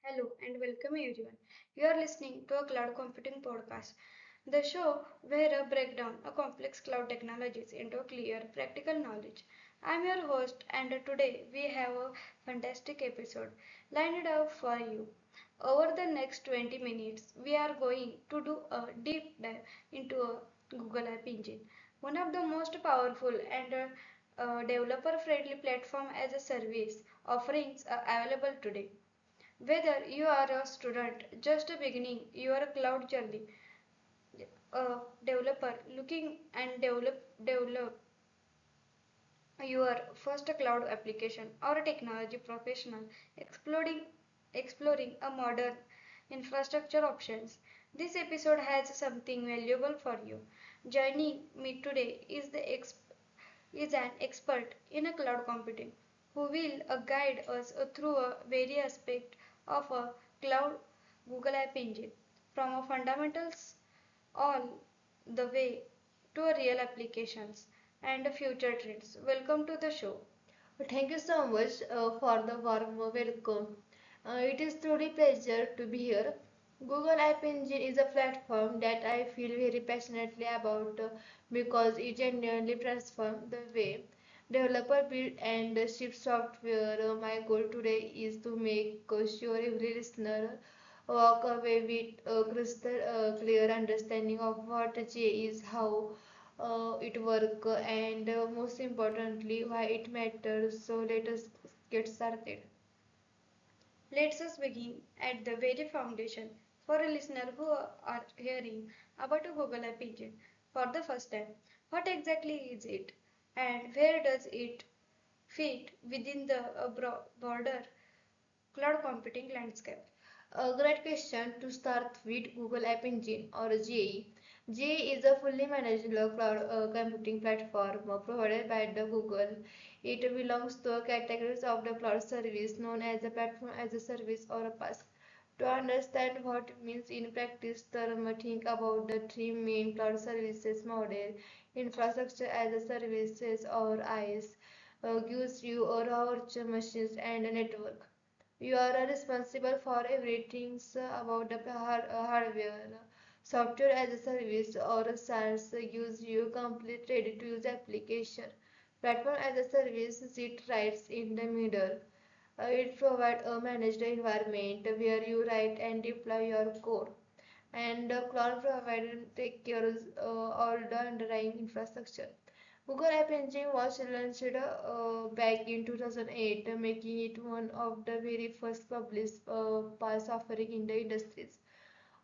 Hello and welcome everyone. You are listening to a cloud computing podcast, the show where I break down a complex cloud technologies into clear, practical knowledge. I am your host, and today we have a fantastic episode lined up for you. Over the next 20 minutes, we are going to do a deep dive into a Google App Engine, one of the most powerful and developer friendly platform as a service offerings available today. Whether you are a student just beginning your cloud journey, a developer looking and develop your first cloud application, or a technology professional exploring a modern infrastructure options, this episode has something valuable for you. Joining me today is an expert in a cloud computing who will guide us through a very aspect of a cloud Google App Engine, from a fundamentals all the way to a real applications and future trends. Welcome to the show. Thank you so much for the warm welcome. It is truly pleasure to be here. Google App Engine is a platform that I feel very passionately about because it genuinely transforms the way developer build and ship software. My goal today is to make sure every listener walk away with a crystal clear understanding of what J is, how it work, and most importantly why it matters. So let us get started. Let's us begin at the very foundation for a listener who are hearing about a Google App Engine for the first time. What exactly is it, and where does it fit within the broader cloud computing landscape? A great question to start with. Google App Engine or GAE. GAE is a fully managed cloud computing platform provided by the Google. It belongs to a category of the cloud service known as a platform as a service or a PaaS. To understand what it means in practice, think about the three main cloud services model: infrastructure as a services or IaaS, gives you a raw virtual machines and a network. You are responsible for everything about the hardware. Software as a service or a SaaS gives you complete ready to use application. Platform as a service sits right in the middle. It provides a managed environment where you write and deploy your code. And the cloud provider take care of all the underlying infrastructure. Google App Engine was launched back in 2008, making it one of the very first published PaaS offering in the industries.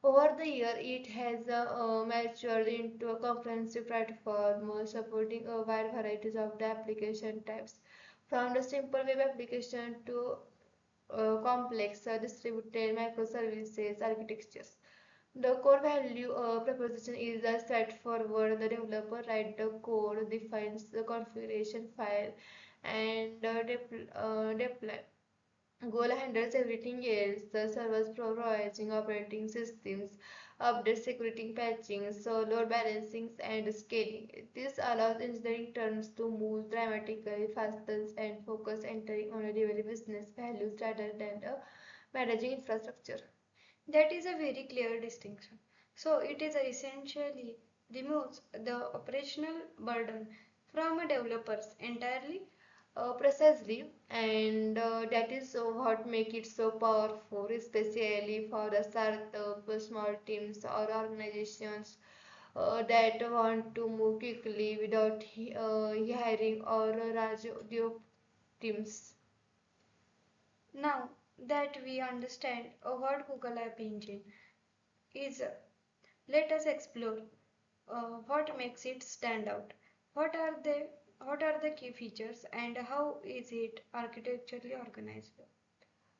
Over the year, it has matured into a comprehensive platform supporting a wide variety of the application types, from the simple web application to complex distributed microservices architectures. The core value proposition is as straightforward. The developer writes the code, defines the configuration file, and deploy. Goal handles everything else. The servers providing operating systems, update security patching, so load balancing and scaling. This allows engineering teams to move dramatically faster and focus entering on a daily business values rather than managing infrastructure. That is a very clear distinction. So it is essentially removes the operational burden from a developers entirely. Precisely, and that is what make it so powerful, especially for the startup, small teams, or organizations that want to move quickly without hiring or large teams. Now that we understand what Google App Engine is, let us explore what makes it stand out. What are the what are the key features and how is it architecturally organized?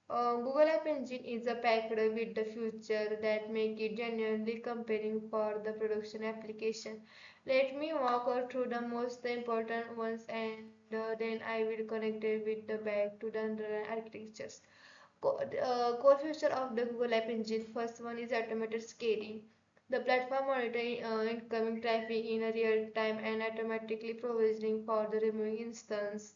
Google App Engine is a packed with the future that make it genuinely compelling for the production application. Let me walk through the most important ones, and then I will connect it with the back to the underlying architectures. Core feature of the Google App Engine. First one is automated scaling. The platform monitoring incoming traffic in a real time and automatically provisioning for the removing instance.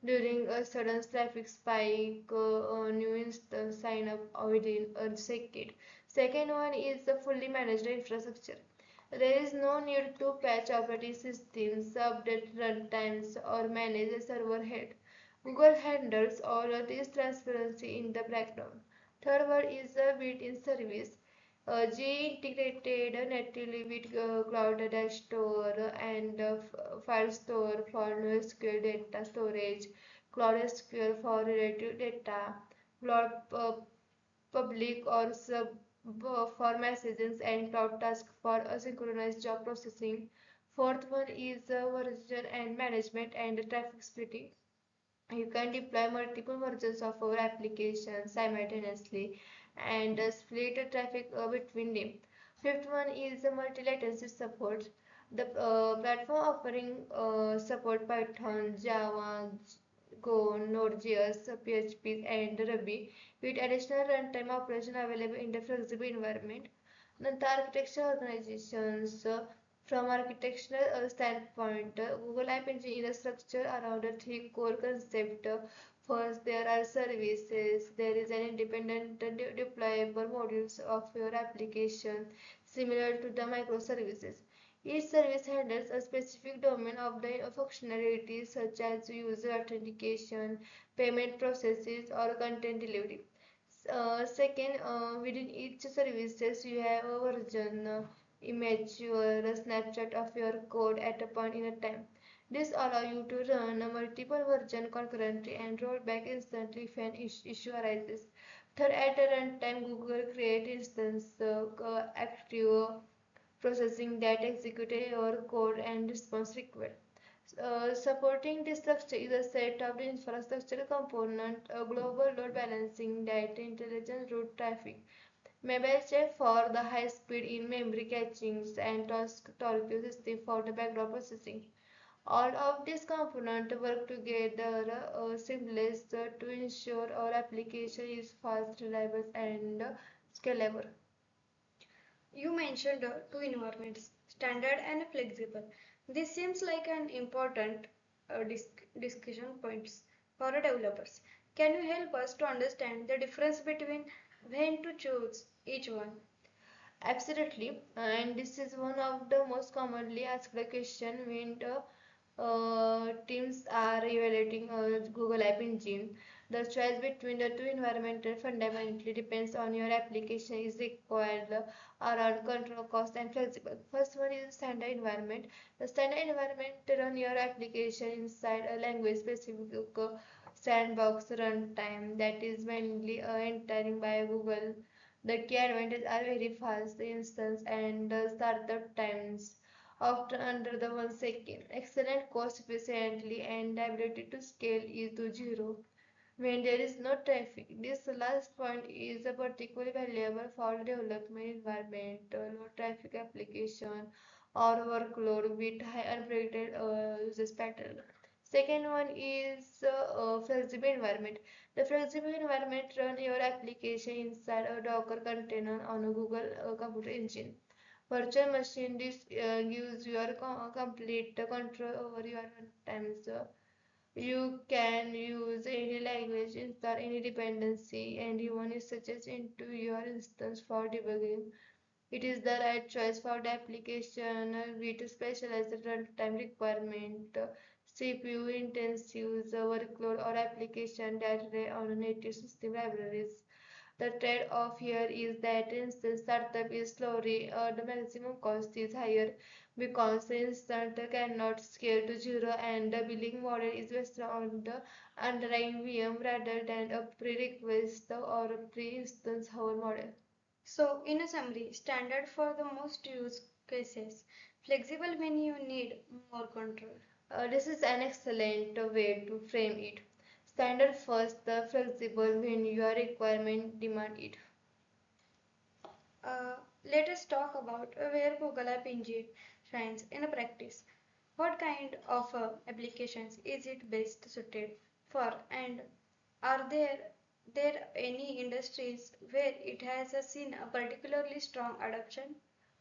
During a sudden traffic spike, new instance sign up within a second. Second one is the fully managed infrastructure. There is no need to patch operating systems, update runtimes, or manage a server head. Google handles all of this transparency in the background. Third one is the built-in service. GE integrated natively with Cloud Data Store and File Store for NoSQL data storage, Cloud SQL for relative data, Cloud Public or sub for messages, and Cloud Task for asynchronous job processing. Fourth one is version and management and traffic splitting. You can deploy multiple versions of our application simultaneously and split the traffic between them. Fifth one is the multi-latency support. The platform offering support Python, Java, Go, Node.js, PHP, and Ruby with additional runtime operation available in the flexible environment. नंतर architecture organizations from architectural standpoint, Google App Engine is structured around three core concepts. First, there are services. There is an independent deployable modules of your application, similar to the microservices. Each service handles a specific domain of the functionality, such as user authentication, payment processes, or content delivery. Second, within each services, you have a version, image, or a snapshot of your code at a point in a time. This allows you to run a multiple version concurrently and roll back instantly if an issue arises. Third, at a runtime, Google create instance active processing that execute your code and response required. Supporting this structure is a set of infrastructure component, a global load balancing, data intelligence, route traffic, mobile check for the high speed in memory caching, and task torque system for the background processing. All of these components work together seamless to ensure our application is fast, reliable, and scalable. You mentioned two environments, standard and flexible. This seems like an important discussion points for developers. Can you help us to understand the difference between when to choose each one? Absolutely, and this is one of the most commonly asked question when the teams are evaluating Google App Engine. The choice between the two environments fundamentally depends on your application is required around control, cost, and flexible. First one is standard environment. The standard environment run your application inside a language-specific sandbox runtime that is mainly entering by Google. The key advantages are very fast instance and startup times often under the 1 second. Excellent cost efficiently and the ability to scale is to zero when there is no traffic. This last point is particularly valuable for development environment, low traffic application, or workload with high unpredicted usage pattern. Second one is flexible environment. The flexible environment run your application inside a Docker container on a Google computer engine. Virtual machine this gives you complete control over your runtimes. You can use any language, install any dependency, and even is suggest into your instance for debugging. It is the right choice for the application with specialized runtime requirement, CPU intensive workload, or application that rely on native system libraries. The trade-off here is that instance startup is slower, the maximum cost is higher because the instance cannot scale to zero and the billing model is based on the underlying VM rather than a pre-request or a pre-instance hover model. So, in a summary, standard for the most use cases, flexible when you need more control. This is an excellent way to frame it. Standard first, the flexible when your requirement demand it. Let us talk about where Google App Engine shines in a practice. What kind of applications is it best suited for, and are there any industries where it has seen a particularly strong adoption?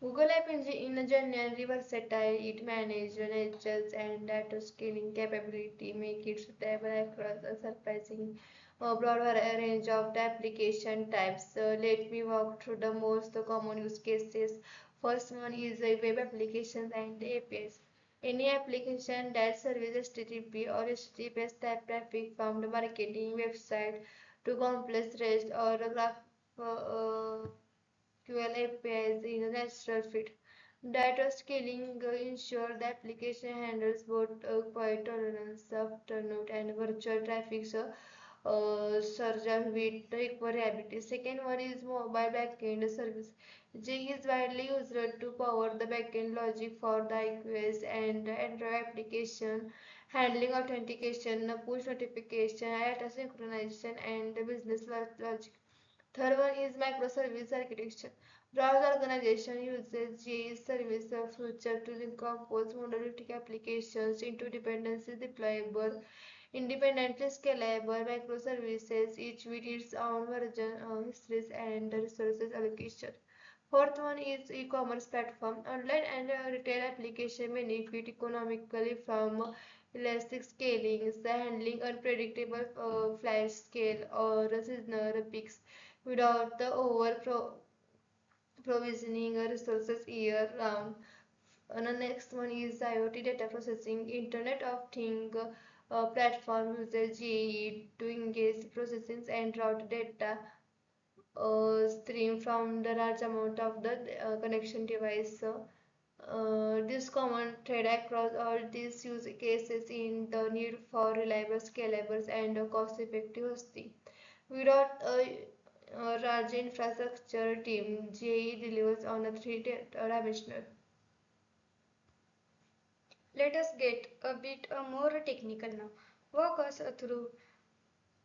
Google App Engine is genuinely versatile. It manages and data scaling capability, make it suitable across a surprising broad range of the application types. Let me walk through the most common use cases. First one is web applications and APIs. Any application that serves HTTP or HTTPS type traffic from the marketing website to complex REST or graph QL APIs in a natural fit. Data scaling ensures the application handles both quiet tolerance, afternoon and virtual traffic surge with reliability. Second one is mobile backend service. J is widely used to power the backend logic for the iOS and Android application, handling authentication, push notification, data synchronization, and business logic. Third one is microservice architecture. Browser organization uses JS service feature to decompose monolithic applications into dependency deployable, independently scalable microservices, each with its own version, histories, and resources allocation. Fourth one is e-commerce platform. Online and retail application benefit economically from elastic scaling, handling unpredictable flash scale or seasonal peaks without the over provisioning resources year round. And the next one is IoT data processing. Internet of Things platform uses GE to engage processing and route data stream from the large amount of the connection device. This common thread across all these use cases in the need for reliable, scalable, and cost-effective hosting. Without a large infrastructure team, GE delivers on a three-dimensional. Let us get a bit more technical now. Walk us through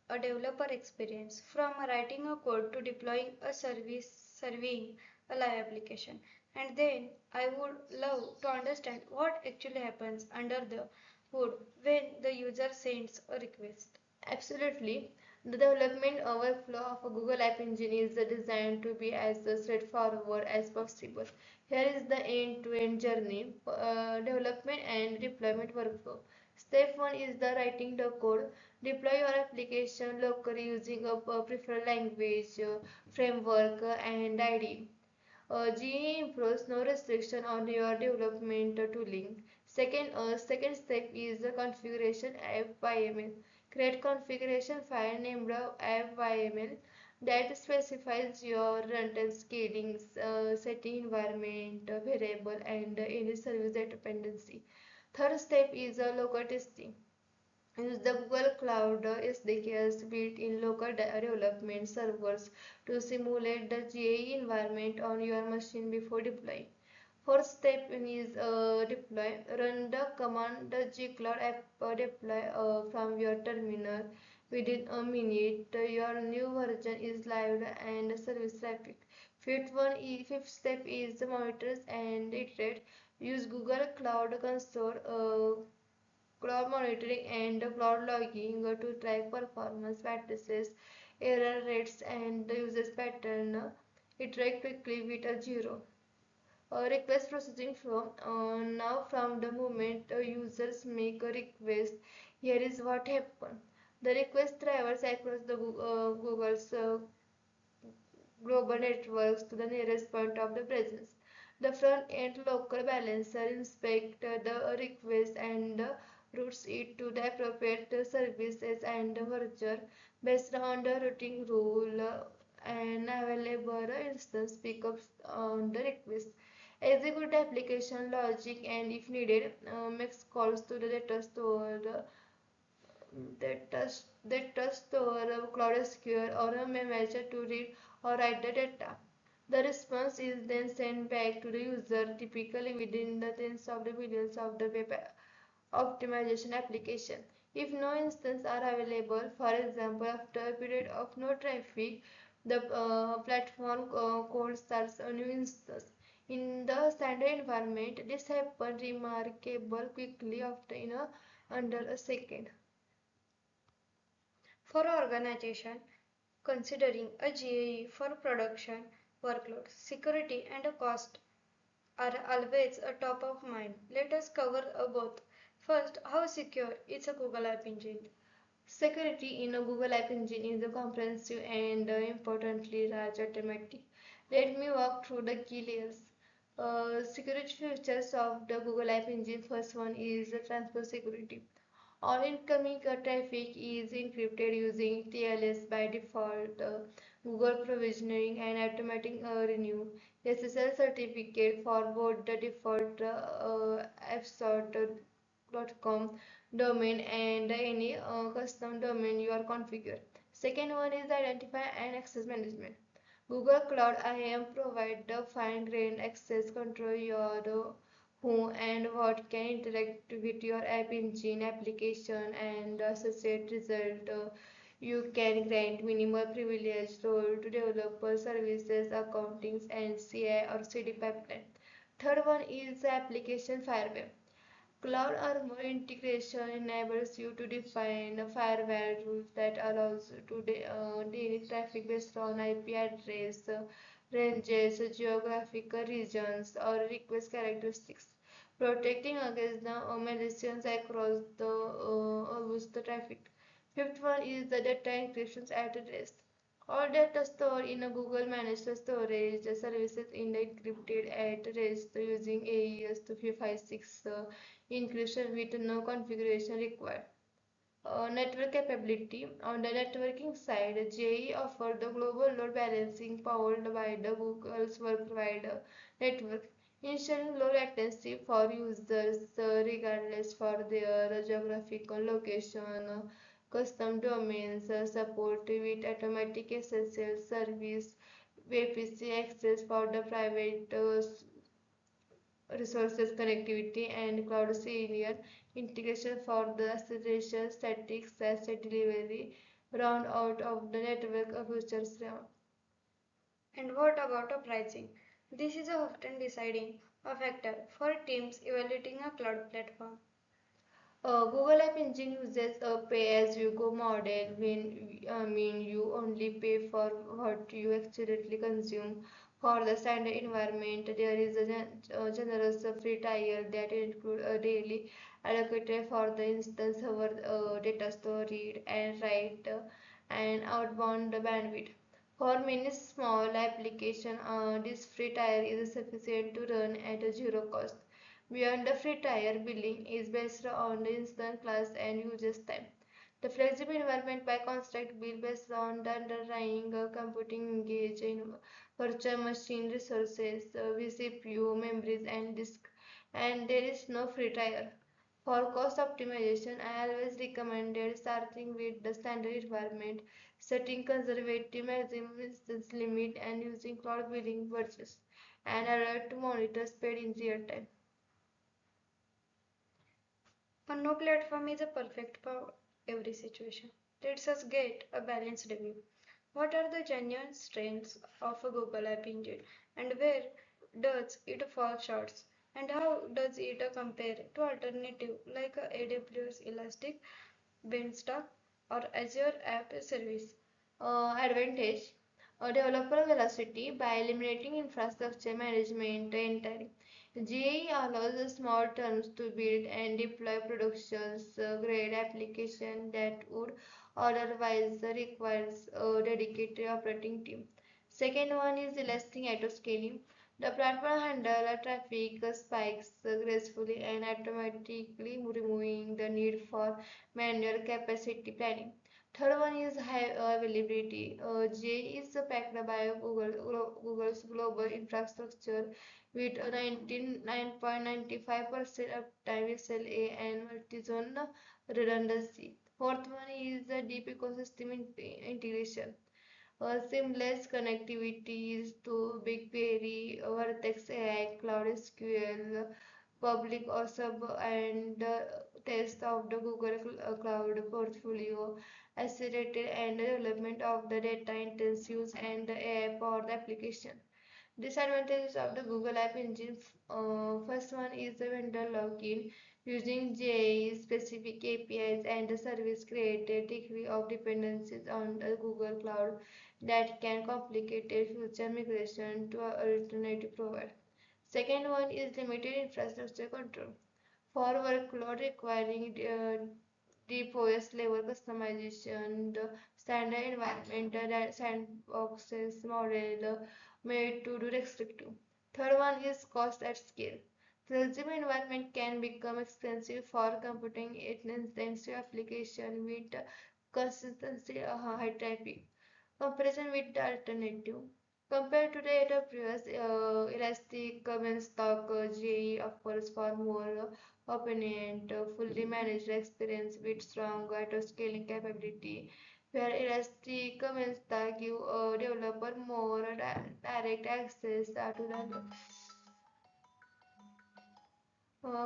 a developer experience from writing a code to deploying a service serving a live application. And then I would love to understand what actually happens under the hood when the user sends a request. Absolutely. The development workflow of a Google App Engine is designed to be as straightforward as possible. Here is the end-to-end journey, development and deployment workflow. Step 1 is the writing the code. Deploy your application locally using a preferred language, framework, and IDE. GE improves no restriction on your development tooling. Second step is the configuration app.yml. Create configuration file named app.yml that specifies your runtime scaling, setting environment, variable, and any service dependency. Third step is local testing. Use the Google Cloud SDKs built-in local development servers to simulate the GAE environment on your machine before deploying. First step is deploy. Run the command the gcloud app deploy from your terminal. Within a minute, your new version is live and service traffic. Fifth step is monitors and iterate. Use Google Cloud Console, cloud monitoring, and cloud logging to track performance matrices, error rates, and the usage pattern. Iterate quickly with a zero. Request processing flow. Now from the moment users make a request, here is what happens. The request travels across the Google's global networks to the nearest point of the presence. The front-end local balancer inspects the request and routes it to the appropriate services and version based on the routing rule and available instance pickups on the request. Execute the application logic and if needed, makes calls to the data store, Cloud SQL, or a manager to read or write the data. The response is then sent back to the user, typically within the tens of the millions of the web optimization application. If no instances are available, for example, after a period of no traffic, the platform code starts a new instance. In the standard environment, this happens remarkable quickly after under a second. For organization considering a GAE for production workload, security and a cost, are always a top of mind. Let us cover both. First, how secure is a Google App Engine? Security in a Google App Engine is a comprehensive and importantly large automatic. Let me walk through the key layers. Security features of the Google App Engine. First one is transport security. All incoming traffic is encrypted using TLS by default. Google provisioning and automatic renew SSL certificate for both the default appsort.com domain and any custom domain you are configured. Second one is identify and access management. Google Cloud IAM provide the fine-grained access control your who and what can interact with your app engine application and associate result. You can grant minimal privilege role to developer services, accountings, and CI or CD pipeline. Third one is application firewall. Cloud Armor integration enables you to define a firewall rules that allows to direct traffic based on IP address, ranges, geographical regions, or request characteristics, protecting against the malicious across the almost the traffic. Fifth one is the data encryption at rest. All data stored in a Google Managed Storage services is encrypted at rest using AES 256 encryption with no configuration required. Network capability. On the networking side, JE offers the global load balancing powered by the Google's worldwide network, ensuring low latency for users regardless for their geographical location. Custom domains support with automatic SSL service, VPC access for the private resources connectivity and cloud senior integration for the acceleration static asset delivery round out of the network features. And what about a pricing? This is often deciding a factor for teams evaluating a cloud platform. Google App Engine uses a pay-as-you-go model when mean you only pay for what you actually consume. For the standard environment, there is a generous free tier that includes a daily allocated for the instance server data store read and write and outbound bandwidth. For many small applications, this free tier is sufficient to run at a zero cost. Beyond the free tier, billing is based on the instance class and usage time. The flexible environment by construct bill based on the underlying computing engage in virtual machine resources, vCPU, memories, and disk. And there is no free tier. For cost optimization, I always recommended starting with the standard environment, setting conservative maximum instance limit, and using cloud billing purchase and alert to monitor speed in real time. No platform is a perfect for every situation. Let's us get a balanced review. What are the genuine strengths of a Google App Engine and where does it fall short? And how does it compare to alternative like AWS Elastic, Beanstalk or Azure App Service? Advantage developer velocity by eliminating infrastructure management entirely. GAE allows small teams to build and deploy productions grade application that would otherwise require a dedicated operating team. Second one is elastic autoscaling. The platform handles traffic spikes gracefully and automatically removing the need for manual capacity planning. Third one is high availability. J is backed by Google's global infrastructure with a 99.95% uptime SLA and multi-zone redundancy. Fourth one is the deep ecosystem integration. Seamless connectivities to BigQuery, Vertex AI, Cloud SQL, public or sub and test of the Google Cloud portfolio, accelerated and development of the data intensive and the AI powered application. Disadvantages of the Google App Engine. First one is the vendor login using JAE specific APIs and the service created degree of dependencies on the Google Cloud that can complicate a future migration to an alternative provider. Second one is limited infrastructure control. For workload requiring deep OS level customization, the standard environment sandboxes model made to do restrictive. Third one is cost at scale. Flexible environment can become expensive for computing intensive application with consistency high traffic. Comparison with the alternative. Compared to the AWS, Elastic Beanstalk GE offers far more open-end, fully managed experience with strong auto-scaling capability, where Elastic Beanstalk give a developer more direct access to the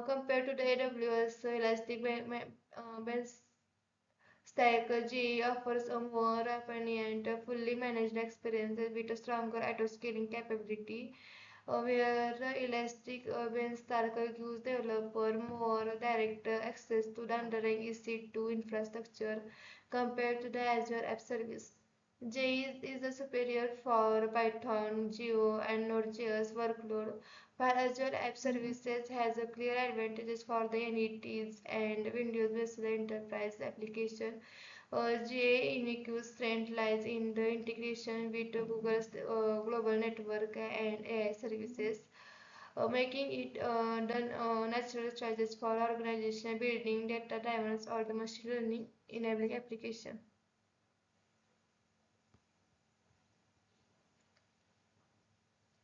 compared to the AWS Stack GE offers a more open and fully managed experience with a stronger auto-scaling capability, where Elastic Beanstalk gives developer more direct access to the underlying EC2 infrastructure compared to the Azure App Service. JE is a superior for Python, Geo, and Node.js workload, while Azure App Services has a clear advantages for the NETs and Windows-based enterprise application. GA Unique's strength lies in the integration with Google's global network and AI services, making it the natural choices for organization building data-driven or the machine learning enabling application.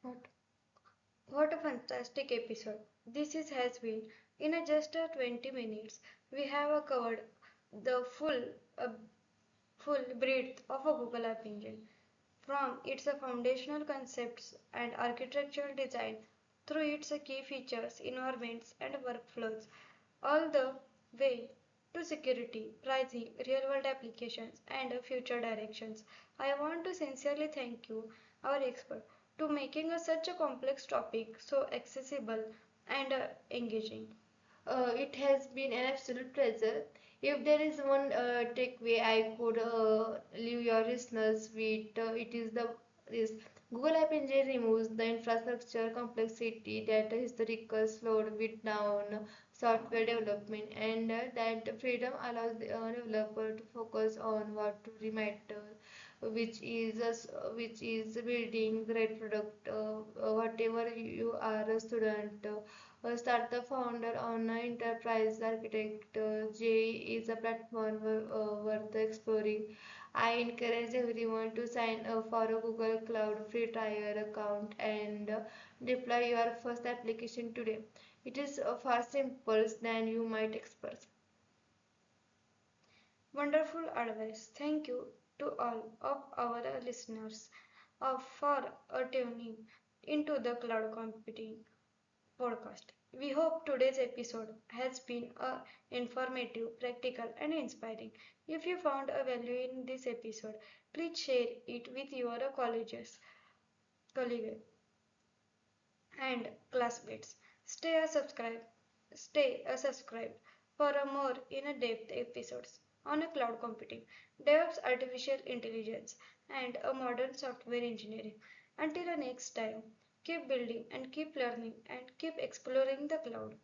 What? What a fantastic episode. Has been. In just 20 minutes, we have covered the uh, full breadth of a Google App Engine, from its foundational concepts and architectural design through its key features, environments, and workflows, all the way to security, pricing, real-world applications, and future directions. I want to sincerely thank you, our expert, to making such a complex topic so accessible and engaging. It has been an absolute pleasure. If there is one takeaway I could leave your listeners with, it is the is Google App Engine removes the infrastructure complexity that historical slowed with down software development, and that freedom allows the developer to focus on what truly matters, which is building great product. Whatever you are a student. Start the founder on enterprise architect. J is a platform worth exploring. I encourage everyone to sign up for a Google Cloud free trial account and deploy your first application today. It is far simpler than you might expect. Wonderful advice. Thank you to all of our listeners for tuning into the Cloud Computing podcast. We hope today's episode has been informative, practical, and inspiring. If you found a value in this episode, please share it with your colleagues, and classmates. Stay a subscribed for a more in-depth episodes on a cloud computing, DevOps, artificial intelligence, and a modern software engineering. Until the next time, keep building and keep learning and keep exploring the cloud.